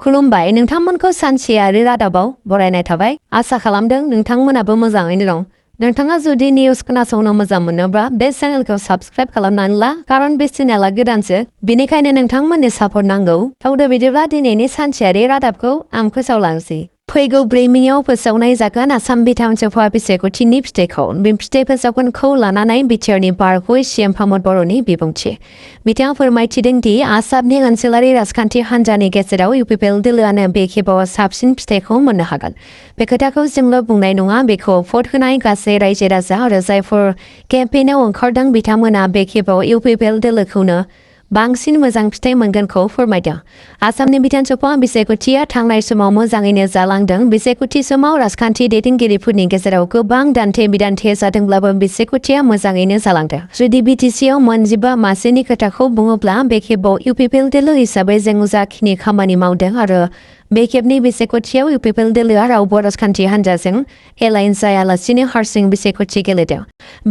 खुलुमबाय नोंथांमोनखौ सानसेयारि रादाबाव बरायनाय थाबाय आसा खालामदों नोंथांमोनाबो मोजाङैनो दं नोंथाङा जुदि निउस खोनासंनो मोजां मोनोब्ला बे चेनेलखौ साबस्क्राइब खालामनानै ला खारन बे चेनेला गोदानसो बेनिखायनो नोंथांमोननि सापर्ट नांगौ थावदो बिदिब्ला दिनैनि सानसेयारि रादाबखौ आं फोसावलांसै फैगौ 4 मेआव फोसावनाय जागोन आसाम बिधानसभा बिसायख'थिनि फिथाइखौ बे फिथाइ फोसावगोनखौ लानानै बिटिआरनि बारग'यै सिएम प्रमद बर'नि बिबुंथि बिथाङा फोरमायथिदों दि आसामनि ओनसोलारि राजखान्थि हान्जानि गेजेराव UPPL दोलोआनो बे खेबाव साबसिन फिथाइखौ मोननो हागोन बे खोथाखौ जोंल' बुंनाय नङा बेखौ भट होनाय गासै रायजो राजा आरो जायफोर केम्पेइनाव ओंखारदों बिथांमोना बे खेबाव UPPL दोलोखौनो बांसिन मोजां फिथाइ मोनगोनखौ फोरमायदों आसामनि बिधानसभा बिसायख'थिया थांनाय समाव मोजाङैनो जालांदों बिसायख'थि समाव राजखान्थि दैदेनगिरिफोरनि गेजेराव गोबां दान्थे बिदान्थे जादोंब्लाबो बिसायख'थिया मोजाङैनो जालांदों जुदि BTCआव 15 मासिनि खोथाखौ बुङोब्ला बे खेबाव UPPL दोलो हिसाबै जों जाखिनि खामानि मावदों आरो बे खेबनि बिसायख'थियाव UPPL दोलोआ रावबो राजखान्थि हान्जाजों एलायन्स जायालासिनो हारसिं बिसायख'थि गेलेदों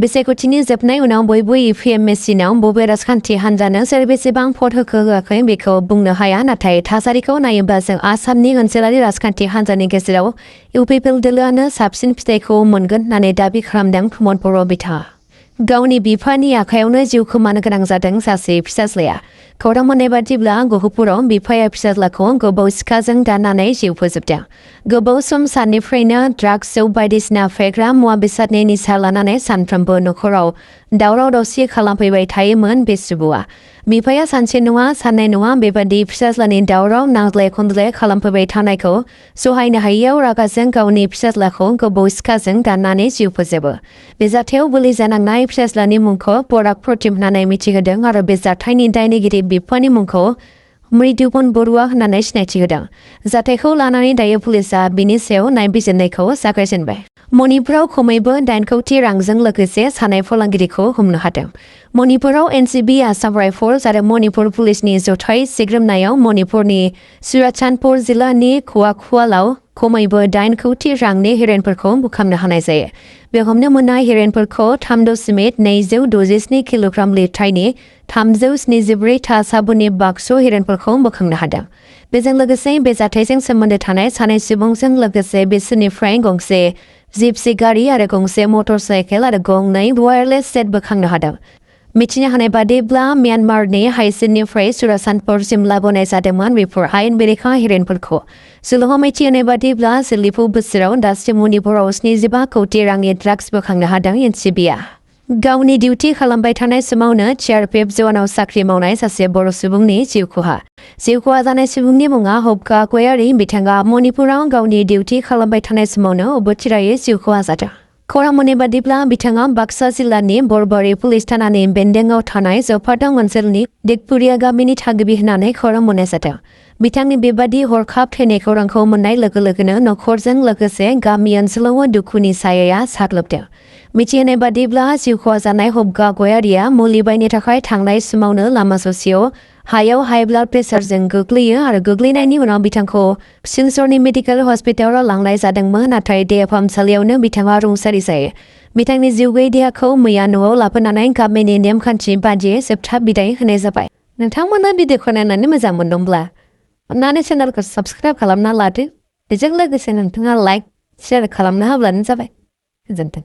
बिसायख'थिनि जोबनाय उनाव बयबो EVM मेसिनाव बबे राजखान्थि हान्जानो सोर बेसेबां भट होखो होआखै बेखौ बुंनो हाया नाथाय थासारिखौ नायोब्ला जों आसामनि ओनसोलारि राजखान्थि हान्जानि गेजेराव UPPL दोलोआनो साबसिन फिथाइखौ मोनगोन होननानै दाबि खालामदों प्रमद बर' बिथाङा गावनि बिफानि आखायावनो जिउ खोमानो गोनां जादों सासे फिसाज्लाया खौरां मोननाय बादिब्ला गहपुराव बिफाया फिसाज्लाखौ गोबाव सिखाजों दाननानै जिउ फोजोबदों गोबाव सम साननिफ्रायनो ड्राग्स जौ बायदिसिना फेग्रा मुवा बेसादनि निसा लानानै सानफ्रोमबो न'खराव दावराव दावसि खालामफैबाय थायोमोन बे सुबुङा बिफाया सानसे नङा साननै नङा बेबादि फिसाज्लानि दावराव नांज्लाय खमज्लाय खालामफैबाय थानायखौ सहायनो हायैयाव रागाजों गावनि फिसाज्लाखौ गोबाव सिखाजों दाननानै जिउ फोजोबो बे जाथायाव बोलि जानांनाय फिसाज्लानि मुंखौ पराग प्रतिम होननानै मिथिहोदों आरो बे जाथायनि दायनिगिरि बिफानि मुंखौ मृदुपन बरुवा होननानै सिनायथि होदों जाथायखौ लानानै दायो पुलिसआ बिनि सायाव नायबिजिरनायखौ जागायजेनबाय मणिपुराव खमैबो 8 कौटि रांजों लोगोसे सानै फालांगिरिखौ हमनो हादों मणिपुराव NCB आसाम राइफल्स आरो मणिपुर पुलिसनि जथाय सिग्रोमनायाव मणिपुरनि चुराचान्दपुर जिल्लानि खवाखुवालाव खमैबो 8 कौटि रांनि हेर'इनफोरखौ बुखामनो हानाय जायो बे हमनो मोननाय हेर'इनफोरखौ 3.267 किल'ग्राम लिरथायनि 374 था साबुननि बाक्सु हेर'इनफोरखौ बोखांनो हादों बेजों लोगोसे बे जाथायजों सोमोन्दो थानाय सानै सुबुंजों लोगोसे बिसोरनिफ्राय गंसे जिपसि गारि आरो गंसे मटर साइकेल आरो गंनै वायारलेस सेट बोखांनो हादों मिथिनो हानाय बादिब्ला म्यानमारनि हाइसिननिफ्राय चुराचान्दपुरसिम लाबोनाय जादोंमोन बेफोर आयेन बेरेखा हेर'इनफोरखौ सुलुङाव मिथिहोनाय बादिब्ला सोलिफु बोसोराव दासिम मणिपुराव 75 कौटि रांनि ड्राग्स बोखांनो हादों NCBआ गावनि डिउटि खालामबाय थानाय समावनो CRPF जवानाव साख्रि मावनाय सासे बर' सुबुंनि जिउ खहा जानाय सुबुंनि मुङा हबका गयारि बिथाङा मणिपुराव गावनि डिउटि खालामबाय थानाय समावनो अबथिरायै जिउ खहा जादों खौरां मोननाय बादिब्ला बिथाङा बाक्सा जिल्लानि बरबारि पुलिस थानानि बेन्दोंआव थानाय जौफादं ओनसोलनि दिगपुरिया गामिनि थागिबि होननानै खौरां मोननाय जादों बिथांनि बेबादि हरखाब थैनाय खौरांखौ मोननाय लोगो लोगोनो न'खरजों लोगोसे गामि ओनसोलाव दुखुनि सायाया साग्लोबदों मिथिहोनाय बादिब्ला जिउ खहा जानाय हबका गयारिया मुलि बायनो थाखाय थांनाय समावनो लामा ससेयाव हायाव हाइ ब्लाड प्रेसारजों गोग्लैयो आरो गोग्लैनायनि उनाव बिथांखौ सिलचरनि मेडिकेल हस्पिटालाव लांनाय जादोंमोन नाथाय देहा फाहामसालियावनो बिथाङा रुंसारि जायो बिथांनि जिउ गैयै देहाखौ मैया न'आव लाबोनानै गामिनि नेमखान्थि बादियै जोबथा बिदाय होनाय जाबाय नोंथांमोना भिडिअखौ नायनानै मोजां मोनदोंब्ला अन्नानै चेनेलखौ साबस्क्राइब खालामना लादो बेजों लोगोसे नोंथाङा लाइक शेयार खालामना होब्लानो जाबाय गोजोन्थों